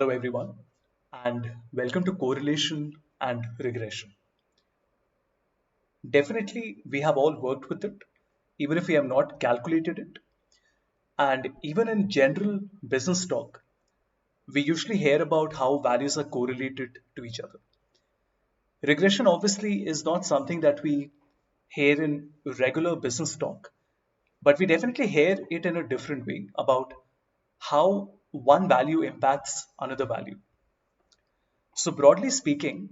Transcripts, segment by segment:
Hello, everyone, and welcome to Correlation and Regression. Definitely, we have all worked with it, even if we have not calculated it. And even in general business talk, we usually hear about how values are correlated to each other. Regression obviously is not something that we hear in regular business talk, but we definitely hear it in a different way about how one value impacts another value. So, broadly speaking,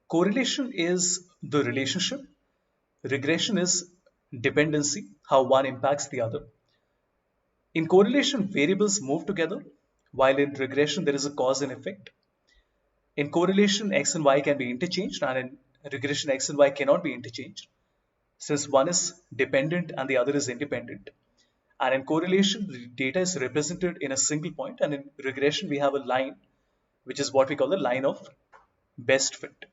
correlation is the relationship, regression is dependency, how one impacts the other. In correlation, variables move together, while in regression, there is a cause and effect. In correlation, X and Y can be interchanged, and in regression, X and Y cannot be interchanged, since one is dependent and the other is independent. And in correlation, the data is represented in a single point, and in regression, we have a line, which is what we call the line of best fit.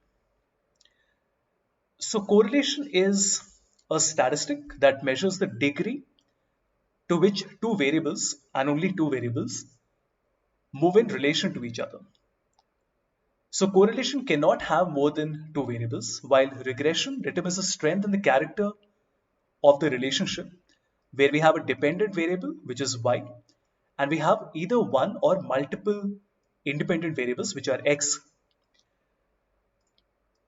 So correlation is a statistic that measures the degree to which two variables and only two variables move in relation to each other. So correlation cannot have more than two variables, while regression determines the strength and the character of the relationship, where we have a dependent variable, which is y, and we have either one or multiple independent variables, which are x.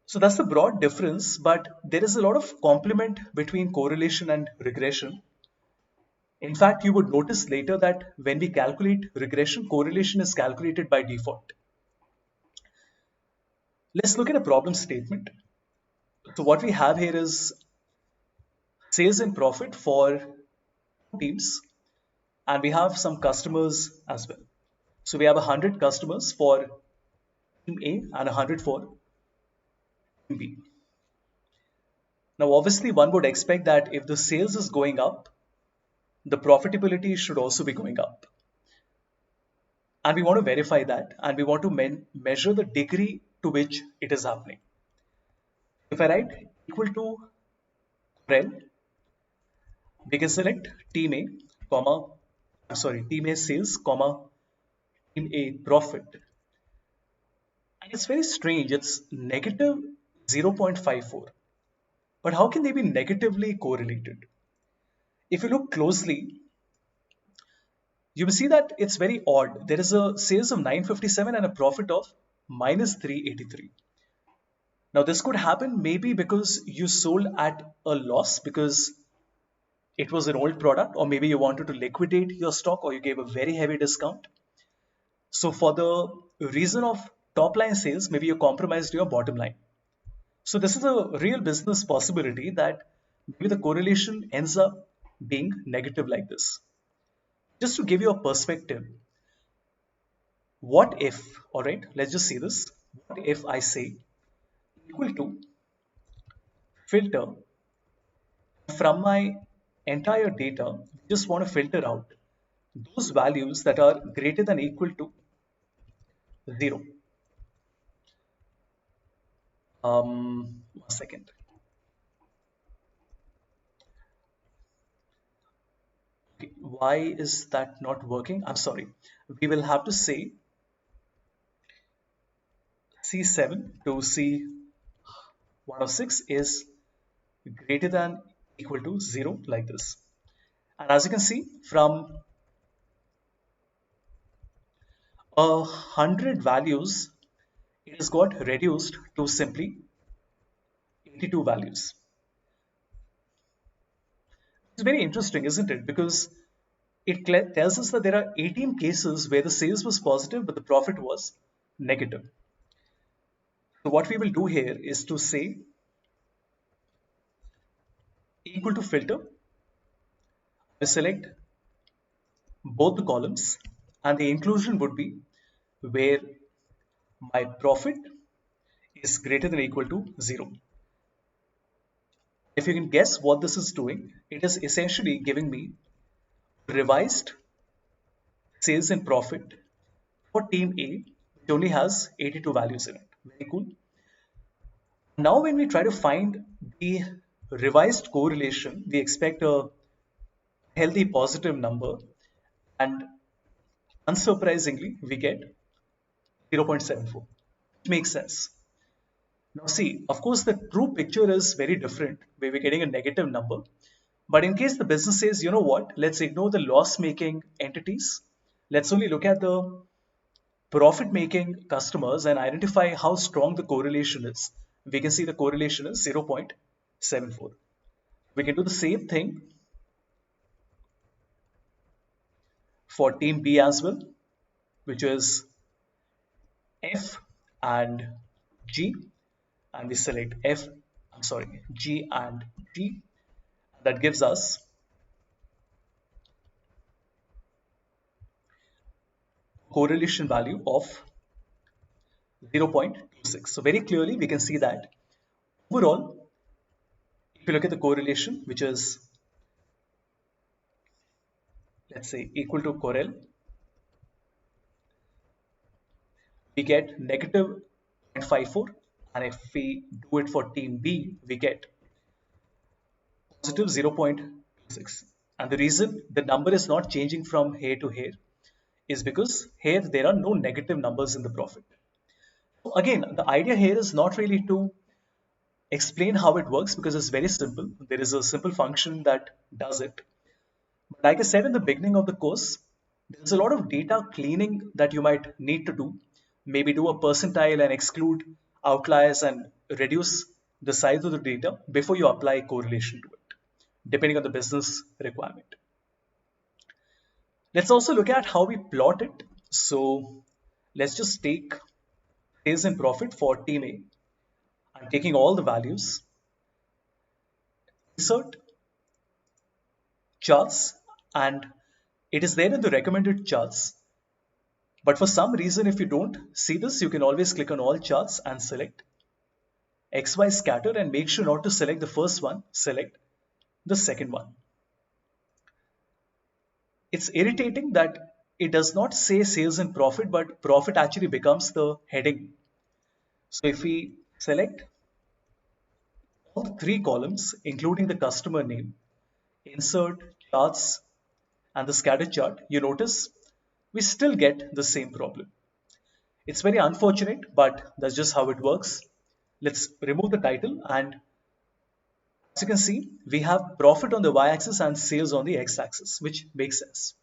So that's the broad difference, but there is a lot of complement between correlation and regression. In fact, you would notice later that when we calculate regression, correlation is calculated by default. Let's look at a problem statement. So what we have here is sales and profit for teams, and we have some customers as well. So we have 100 customers for team A and 100 for team B. Now, obviously, one would expect that if the sales is going up, the profitability should also be going up. And we want to verify that, and we want to measure the degree to which it is happening. If I write equal to rel, we can select team A, team A sales, team A profit. And it's very strange, it's negative 0.54. But how can they be negatively correlated? If you look closely, you will see that it's very odd. There is a sales of 957 and a profit of minus 383. Now, this could happen maybe because you sold at a loss because it was an old product, or maybe you wanted to liquidate your stock, or you gave a very heavy discount. So, for the reason of top line sales, maybe you compromised your bottom line. So, this is a real business possibility that maybe the correlation ends up being negative like this. Just to give you a perspective, what if, all right, let's just see this. What if I say equal to filter from my entire data, just want to filter out those values that are greater than equal to 0. One second. Okay, why is that not working? I'm sorry. We will have to say C7 to C106 is greater than equal to 0 like this. And as you can see, from 100 values, it has got reduced to simply 82 values. It's very interesting, isn't it? Because it tells us that there are 18 cases where the sales was positive, but the profit was negative. So what we will do here is to say equal to filter. We select both the columns, and the inclusion would be where my profit is greater than or equal to 0. If you can guess what this is doing, it is essentially giving me revised sales and profit for team A, which only has 82 values in it. Very cool. Now, when we try to find the revised correlation, we expect a healthy positive number, and unsurprisingly, we get 0.74, which makes sense. Now, see, of course, the true picture is very different, where we're getting a negative number. But in case the business says, you know what, let's ignore the loss making entities, let's only look at the profit making customers and identify how strong the correlation is. We can see the correlation is 0.74. We can do the same thing for team B as well, which is F and G, and we select G and G. That gives us correlation value of 0.26. So very clearly we can see that overall, if you look at the correlation, which is, let's say, equal to Corel, we get negative 0.54, and if we do it for team B, we get positive 0.26. And the reason the number is not changing from here to here is because here there are no negative numbers in the profit. So again, the idea here is not really to explain how it works, because it's very simple. There is a simple function that does it. But like I said in the beginning of the course, there's a lot of data cleaning that you might need to do. Maybe do a percentile and exclude outliers and reduce the size of the data before you apply correlation to it, depending on the business requirement. Let's also look at how we plot it. So let's just take sales and profit for team A. I'm taking all the values, insert charts, and it is there in the recommended charts. But for some reason, if you don't see this, you can always click on all charts and select XY scatter, and make sure not to select the first one, select the second one. It's irritating that it does not say sales and profit, but profit actually becomes the heading. So if we select all the three columns, including the customer name, insert charts, and the scatter chart, you notice we still get the same problem. It's very unfortunate, but that's just how it works. Let's remove the title, and as you can see, we have profit on the y-axis and sales on the x-axis, which makes sense.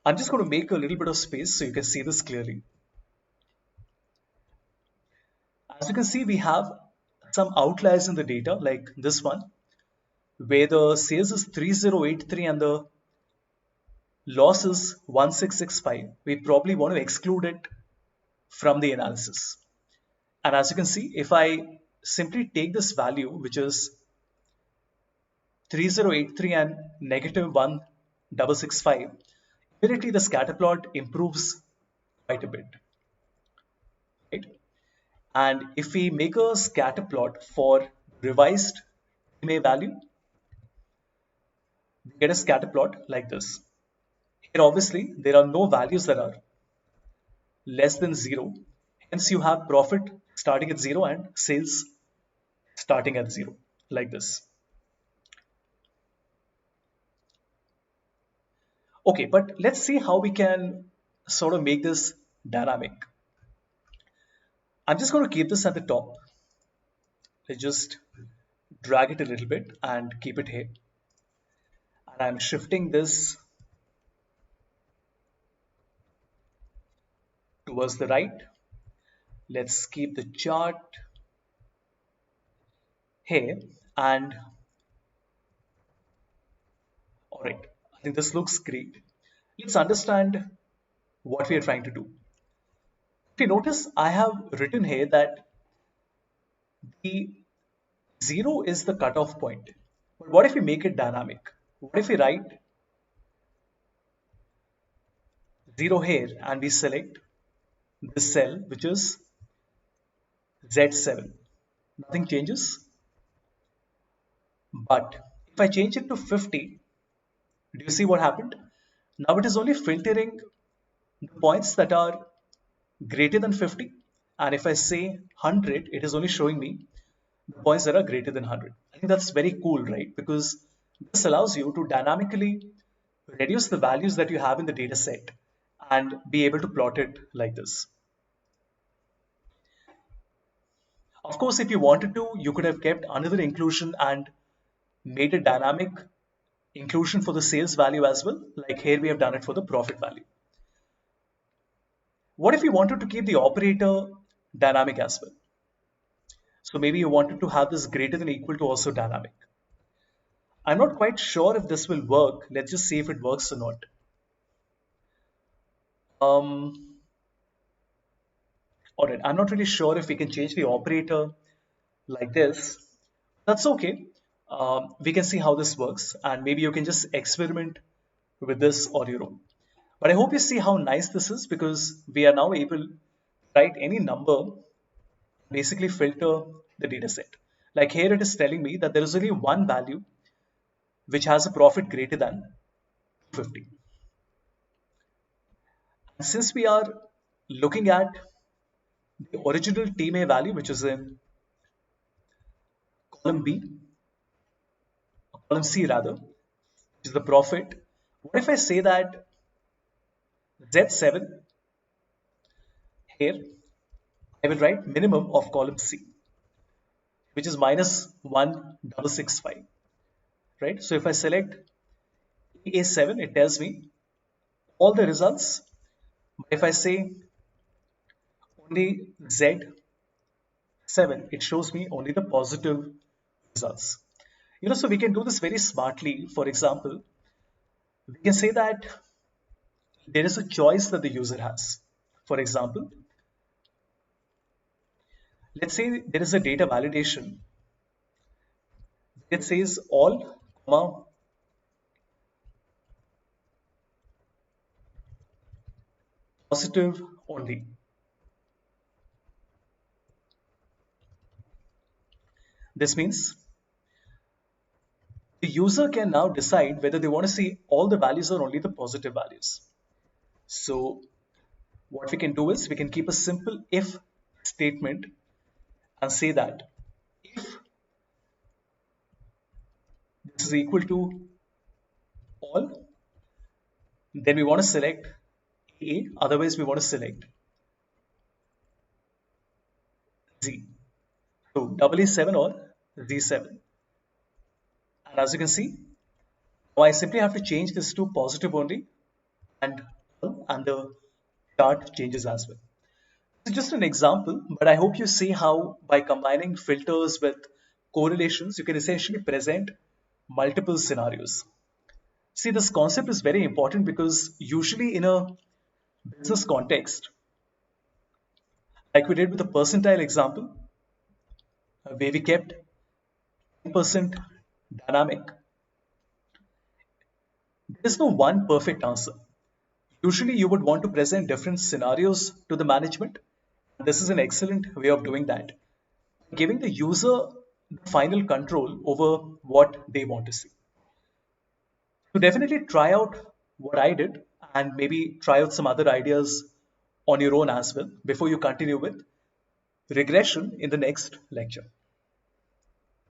I'm just going to make a little bit of space so you can see this clearly. As you can see, we have some outliers in the data, like this one, where the sales is 3083 and the loss is 1665. We probably want to exclude it from the analysis. And as you can see, if I simply take this value, which is 3083 and negative 1665, immediately the scatter plot improves quite a bit. Right? And if we make a scatter plot for revised EMA value, we get a scatter plot like this. Here obviously there are no values that are less than 0. Hence you have profit starting at 0 and sales starting at 0, like this. Okay, but let's see how we can sort of make this dynamic. I'm just going to keep this at the top. Let's just drag it a little bit and keep it here. And I'm shifting this towards the right. Let's keep the chart here, and all right, I think this looks great. Let's understand what we are trying to do. If you notice, I have written here that the 0 is the cutoff point. But what if we make it dynamic? What if we write 0 here and we select this cell, which is Z7? Nothing changes. But if I change it to 50, do you see what happened? Now it is only filtering the points that are greater than 50. And if I say 100, it is only showing me the points that are greater than 100. I think that's very cool, right? Because this allows you to dynamically reduce the values that you have in the data set and be able to plot it like this. Of course, if you wanted to, you could have kept another inclusion and made a dynamic inclusion for the sales value as well. Like here we have done it for the profit value. What if you wanted to keep the operator dynamic as well? So maybe you wanted to have this greater than equal to also dynamic. I'm not quite sure if this will work. Let's just see if it works or not. Um, all right, I'm not really sure if we can change the operator like this. That's okay. We can see how this works, and maybe you can just experiment with this on your own. But I hope you see how nice this is, because we are now able to write any number, basically filter the data set. Like here it is telling me that there is only one value which has a profit greater than 50. And since we are looking at the original team A value, which is in column B, column C rather, which is the profit, what if I say that Z7 here, I will write minimum of column C, which is minus 1665, right? So if I select A7, it tells me all the results. If I say only Z7, it shows me only the positive results. So we can do this very smartly. For example, we can say that there is a choice that the user has. For example, let's say there is a data validation. It says all, comma, positive only. This means the user can now decide whether they want to see all the values or only the positive values. So what we can do is we can keep a simple if statement and say that if this is equal to all, then we want to select A, otherwise we want to select Z. So E7 or Z7. And as you can see, now I simply have to change this to positive only, and the chart changes as well. It's just an example, but I hope you see how by combining filters with correlations, you can essentially present multiple scenarios. See, this concept is very important because usually in a business context, like we did with the percentile example, where we kept 10% dynamic, there is no one perfect answer. Usually you would want to present different scenarios to the management. This is an excellent way of doing that, giving the user the final control over what they want to see. So definitely try out what I did and maybe try out some other ideas on your own as well before you continue with regression in the next lecture.